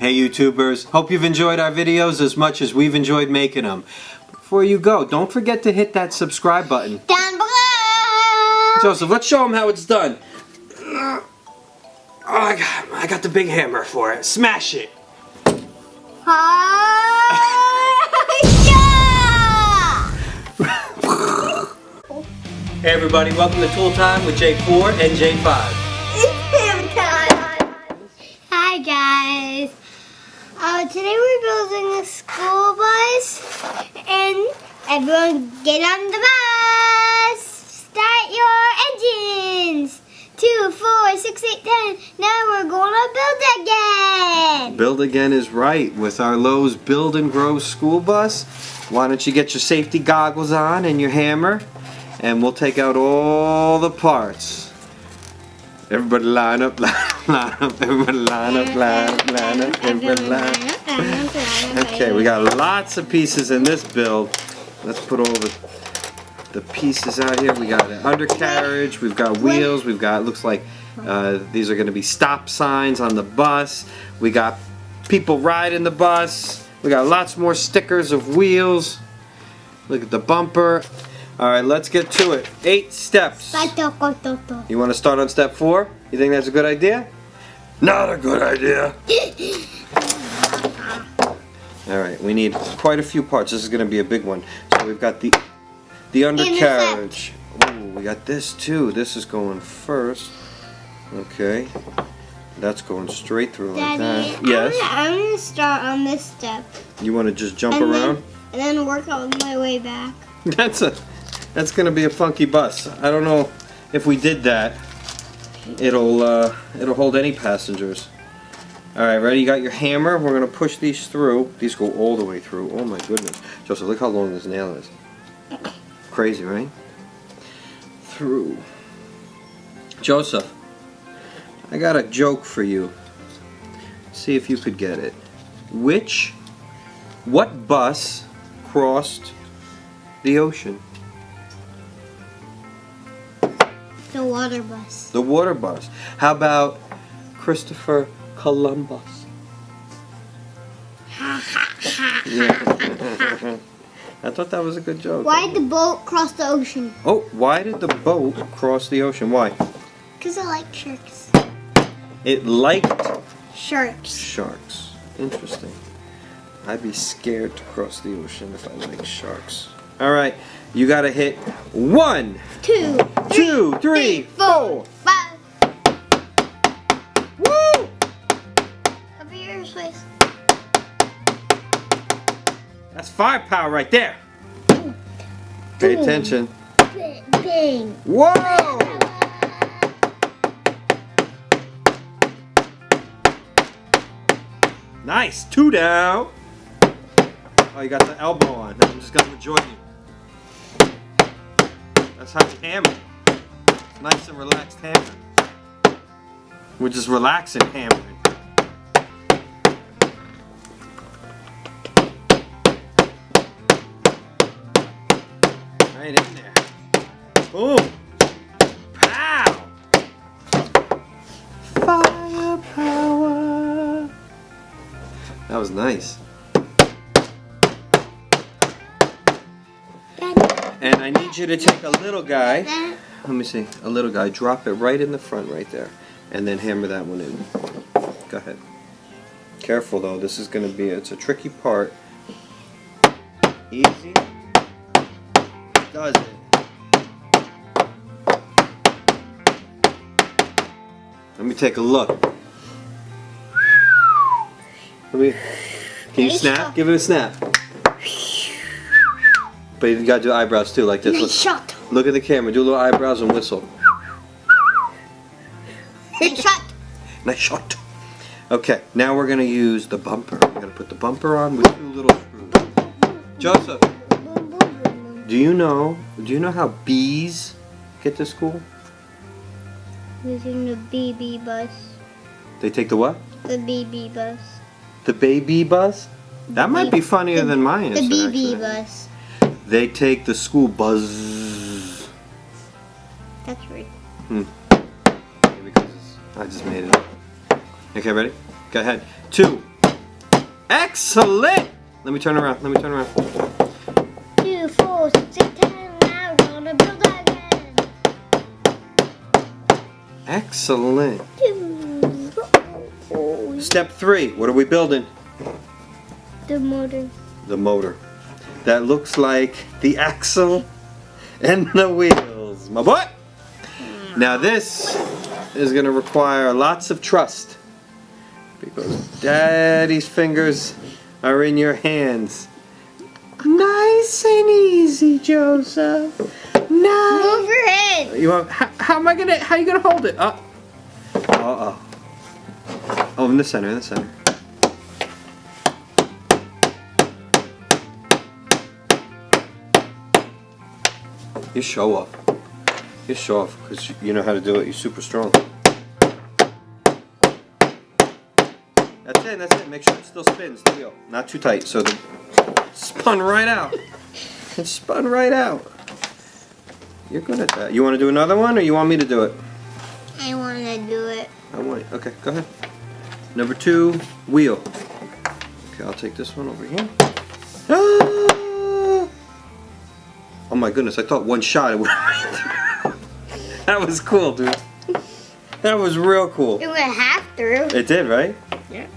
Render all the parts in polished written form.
Hey YouTubers, hope you've enjoyed our videos as much as we've enjoyed making them. Before you go, don't forget to hit that subscribe button. Down below! Joseph, let's show them how it's done. Oh, I got the big hammer for it. Smash it. Hey everybody, welcome to Tool Time with J4 and J5. Hi guys. Today we're building a school bus, and everyone get on the bus. Start your engines. 2, 4, 6, 8, 10. Now we're gonna build again. Build again is right with our Lowe's Build and Grow school bus. Why don't you get your safety goggles on and your hammer, and we'll take out all the parts. Everybody line up, line up, everybody line up, everybody line up. Okay, we got lots of pieces in this build. Let's put all the pieces out here. We got an undercarriage, we've got wheels, we've got, looks like these are going to be stop signs on the bus. We got people riding the bus. We got lots more stickers of wheels. Look at the bumper. Alright, let's get to it. 8 steps. You want to start on step 4? You think that's a good idea? Not a good idea. Alright, we need quite a few parts. This is going to be a big one. So we've got the undercarriage. Ooh, we got this too. This is going first. Okay. That's going straight through like Daddy, that. Yes. I'm gonna start on this step. You want to just jump around? And then work on my way back. That's gonna be a funky bus. I don't know if we did that. It'll hold any passengers. All right, ready? You got your hammer. We're gonna push these through. These go all the way through. Oh my goodness, Joseph, look how long this nail is. Crazy, right? Through. Joseph, I got a joke for you. See if you could get it. What bus crossed the ocean? The water bus. The water bus. How about Christopher Columbus? Yeah. I thought that was a good joke. Why did the boat cross the ocean? Oh, why did the boat cross the ocean? Why? Because I like sharks. It liked Sharks. sharks. Interesting. I'd be scared to cross the ocean if I liked sharks. All right, you gotta hit 1, 2, 2, 3, 4. 5. Woo! Cover your face. That's firepower right there. Pay attention. Bang. Whoa! Nice, 2 down. Oh, you got the elbow on. I'm just gonna enjoy you. That's how you hammer. Nice and relaxed hammer. We're just relaxing hammering. Right in there. Boom. Pow. Firepower. That was nice. And I need you to take a little guy. Let me see. A little guy. Drop it right in the front right there. And then hammer that one in. Go ahead. Careful though. This is going to be, it's a tricky part. Easy. Does it. Let me take a look. Can you snap? Give it a snap. But you gotta do eyebrows too, like this. Nice shot. Look at the camera. Do a little eyebrows and whistle. Nice shot. Nice shot. Okay, now we're gonna use the bumper. We're gonna put the bumper on with 2 little screws. Joseph, do you know how bees get to school? Using the BB bus. They take the what? The BB bus. The baby bus? That might be funnier than my answer. The BB actually. bus. They take the school buzz. That's weird. Because I just made it up. Okay, ready? Go ahead. 2, Excellent! Let me turn around. 2, 4, 6, 10. Now we're gonna build again. Excellent. 2, 4. Step 3. What are we building? The motor. The motor. That looks like the axle and the wheels. My boy! Now this is going to require lots of trust because Daddy's fingers are in your hands. Nice and easy, Joseph. Nice. Move your head. You want, how are you gonna hold it? Oh, in the center, You show off. Because you know how to do it. You're super strong. That's it. Make sure it still spins. The wheel. Not too tight. So the spun right out. It spun right out. You're good at that. You want to do another one, or you want me to do it? I want to do it. Okay, go ahead. Number 2, wheel. Okay, I'll take this one over here. Ah! Oh my goodness, I thought one shot it would have. That was cool, dude. That was real cool. It went half through. It did, right? Yeah.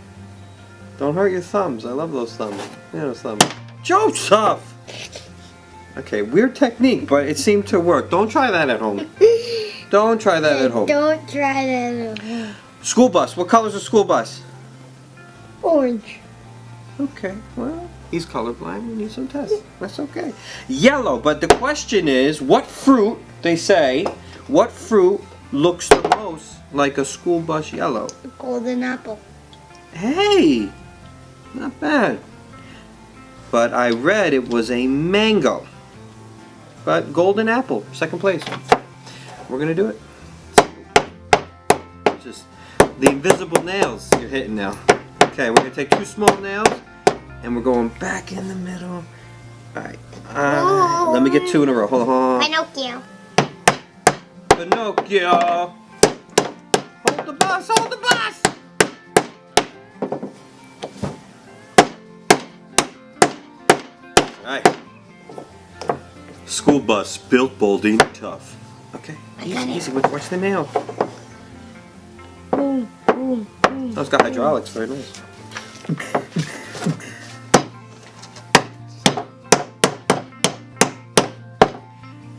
Don't hurt your thumbs. I love those thumbs. Yeah, those thumbs. Joseph! Okay, weird technique, but it seemed to work. Don't try that at home. Don't try that at home. Don't try that at home. School bus. What color's a school bus? Orange. Okay, well, he's colorblind. We need some tests. That's okay. Yellow, but the question is, what fruit, they say, what fruit looks the most like a school bus yellow? Golden apple. Hey, not bad. But I read it was a mango. But golden apple, second place. We're gonna do it. Just the invisible nails you're hitting now. Okay, we're gonna take 2 small nails and we're going back in the middle. Alright, let me get 2 in a row. Hold on. Pinocchio. Pinocchio. Hold the bus, hold the bus! Alright. School bus built Balding tough. Okay, easy. Watch the nail. Boom, boom, boom. Oh, it's got hydraulics. Very nice.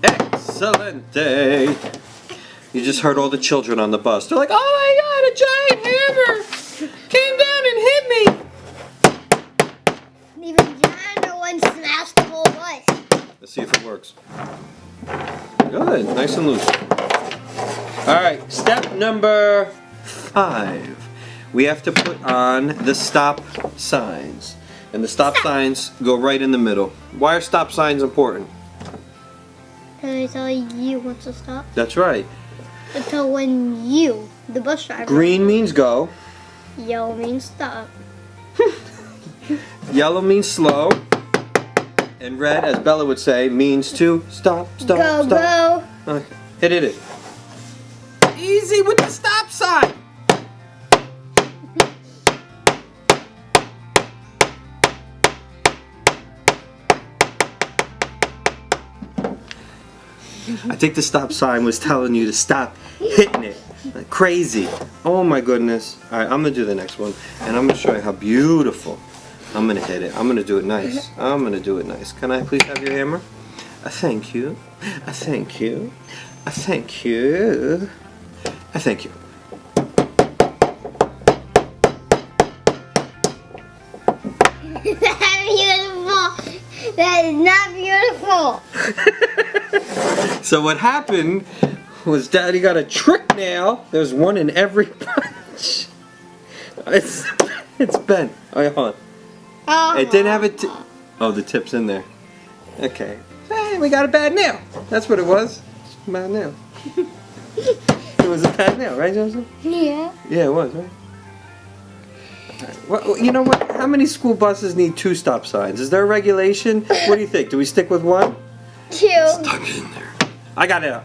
Excellent day. You just heard all the children on the bus. They're like, "Oh my God, a giant hammer came down and hit me." Even John, no one smashed the whole bus. Let's see if it works. Good, nice and loose. All right, step number 5. We have to put on the stop signs. And the stop signs go right in the middle. Why are stop signs important? They tell you when to stop. That's right. They tell when you, the bus driver. Green means go. Yellow means stop. Yellow means slow. And red, as Bella would say, means to stop. Go. Okay. Hit it. Easy with the stop sign. I think the stop sign was telling you to stop hitting it like crazy. Oh my goodness. Alright, I'm going to do the next one. And I'm going to show you how beautiful. I'm going to hit it. I'm going to do it nice. Can I please have your hammer? Thank you. Thank you. Thank you. Thank you. That's beautiful. That is not beautiful. So what happened was Daddy got a trick nail. There's one in every punch. It's bent. Oh, yeah, hold on. Oh. It didn't have a tip. Oh, the tip's in there. Okay. Hey, we got a bad nail. That's what it was. Bad nail. It was a bad nail, right, Joseph? Yeah. Yeah, it was, right? Well, you know what? How many school buses need 2 stop signs? Is there a regulation? What do you think? Do we stick with 1? 2. Stuck in there. I got it.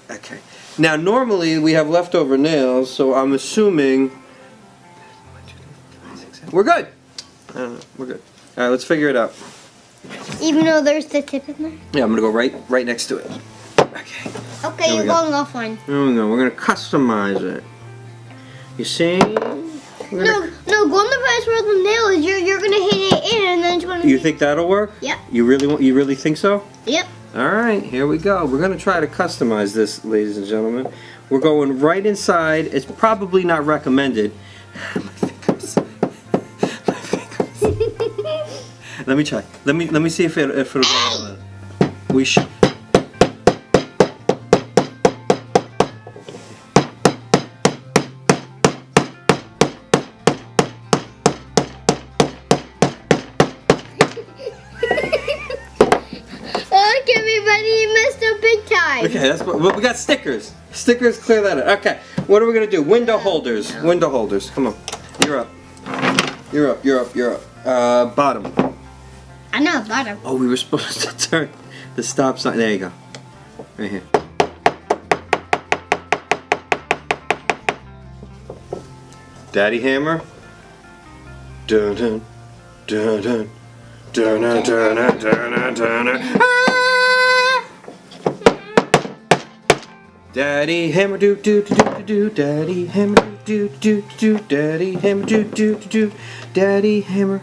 Okay. Now, normally we have leftover nails, so I'm assuming 1, 2, 3, 4, 5, 6, We're good. We're good. All right, let's figure it out. Even though there's the tip in there? Yeah, I'm gonna go right next to it. Okay. Okay, Here we you're go. going off one. There we go. We're gonna customize it. You see? No, go on the place where the nail is. You're gonna hit it in, and then it's gonna. You think that'll work? Yep. You really think so? Yep. All right, here we go. We're gonna try to customize this, ladies and gentlemen. We're going right inside. It's probably not recommended. My fingers. My fingers. Let me try. Let me see if it'll go. We should. Look, everybody, you messed up big time. Okay, that's what we got. Stickers. Stickers, clear that up. Okay, what are we gonna do? Window holders. Window holders. Come on. You're up. You're up. You're up. You're up. Bottom. I know, bottom. Oh, we were supposed to turn the stop sign. There you go. Right here. Daddy hammer. Dun dun dun dun dun dun dun dun dun dun. Daddy hammer do do do do do. Daddy hammer do do do do. Daddy hammer do do do do. Daddy hammer.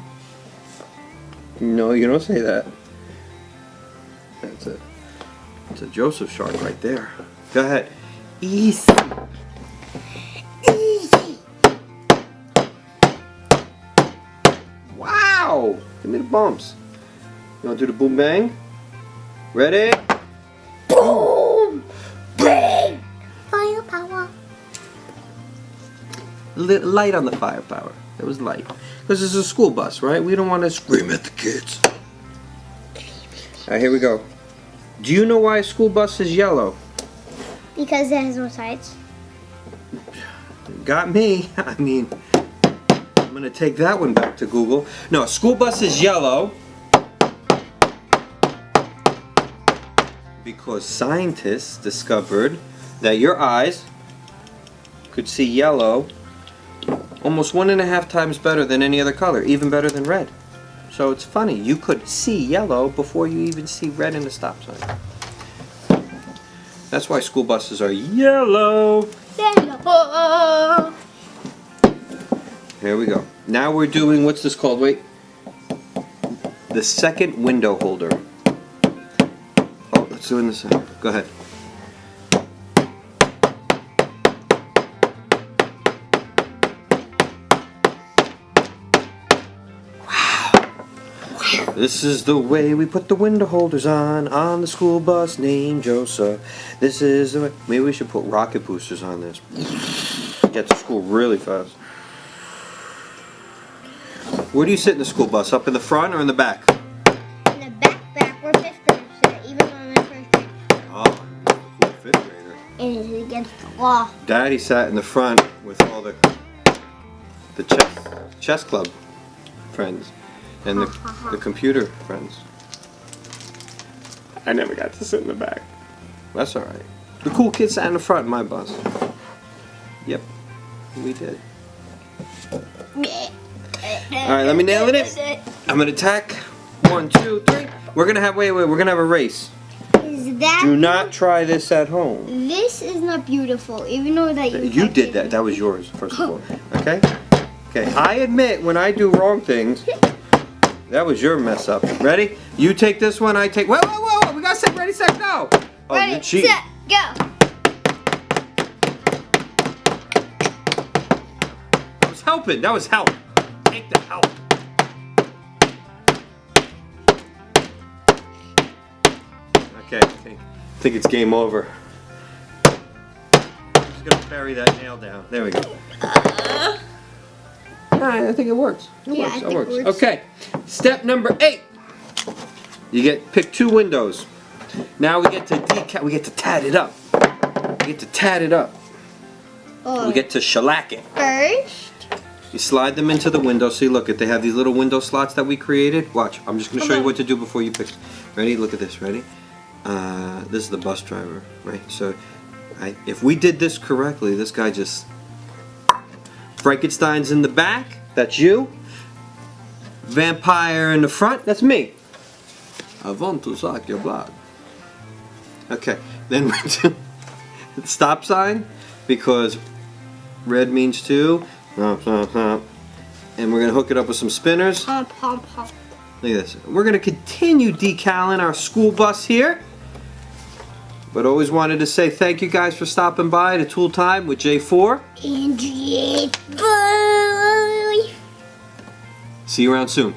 No, you don't say that. That's it. It's a Joseph shark right there. Go ahead. Easy. Easy. Wow! Give me the bumps. You want to do the boom bang? Ready? Boom! Bang! Firepower. Light on the firepower. It was light. This is a school bus, right? We don't want to scream at the kids. Alright, here we go. Do you know why a school bus is yellow? Because it has no sides. Got me. I mean, I'm going to take that one back to Google. No, a school bus is yellow because scientists discovered that your eyes could see yellow almost 1.5 times better than any other color, even better than red. So it's funny, you could see yellow before you even see red in the stop sign. That's why school buses are yellow. Yellow. Here we go. Now we're doing, what's this called? Wait. The second window holder. Oh, let's do it in the center. Go ahead. This is the way we put the window holders on the school bus named Joseph. This is the way. Maybe we should put rocket boosters on this. Get to school really fast. Where do you sit in the school bus? Up in the front or in the back? In the back where fifth graders sit, even though I'm in first grade. Oh, cool fifth grader. It is against the law. Daddy sat in the front with all the chess club friends and the computer friends. I never got to sit in the back. That's all right. The cool kids sat in the front in my bus. Yep, we did. All right, let me nail it in. I'm gonna tack. 1, 2, 3. We're gonna have we're gonna have a race. Is that? Do not try this at home. This is not beautiful, even though that You did that. That was yours, first of all. Okay? Okay, I admit when I do wrong things, that was your mess up. Ready? You take this one, I take... Whoa, whoa, whoa, whoa. We got set, ready, set, go! Oh, Ready, you're cheating. set, go. That was helping. That was help. Take the help. Okay, I think it's game over. I'm just going to bury that nail down. There we go. Alright, I think it works. It works. Okay, step number 8. You pick 2 windows. Now we get to we get to tat it up. We get to tat it up. Oh. We get to shellac it. First. You slide them into the window. See, look, they have these little window slots that we created. Watch, I'm just going to show you what to do before you pick. Ready? Look at this. Ready? This is the bus driver, right? So, if we did this correctly, this guy just... Frankenstein's in the back. That's you. vampire in the front, that's me. I want to suck your blood. Okay, then we do stop sign, because red means two. And we're gonna hook it up with some spinners. Pom, pom, pom. Look at this. We're gonna continue decaling our school bus here. But always wanted to say thank you guys for stopping by to Tool Time with J4. And J4. See you around soon.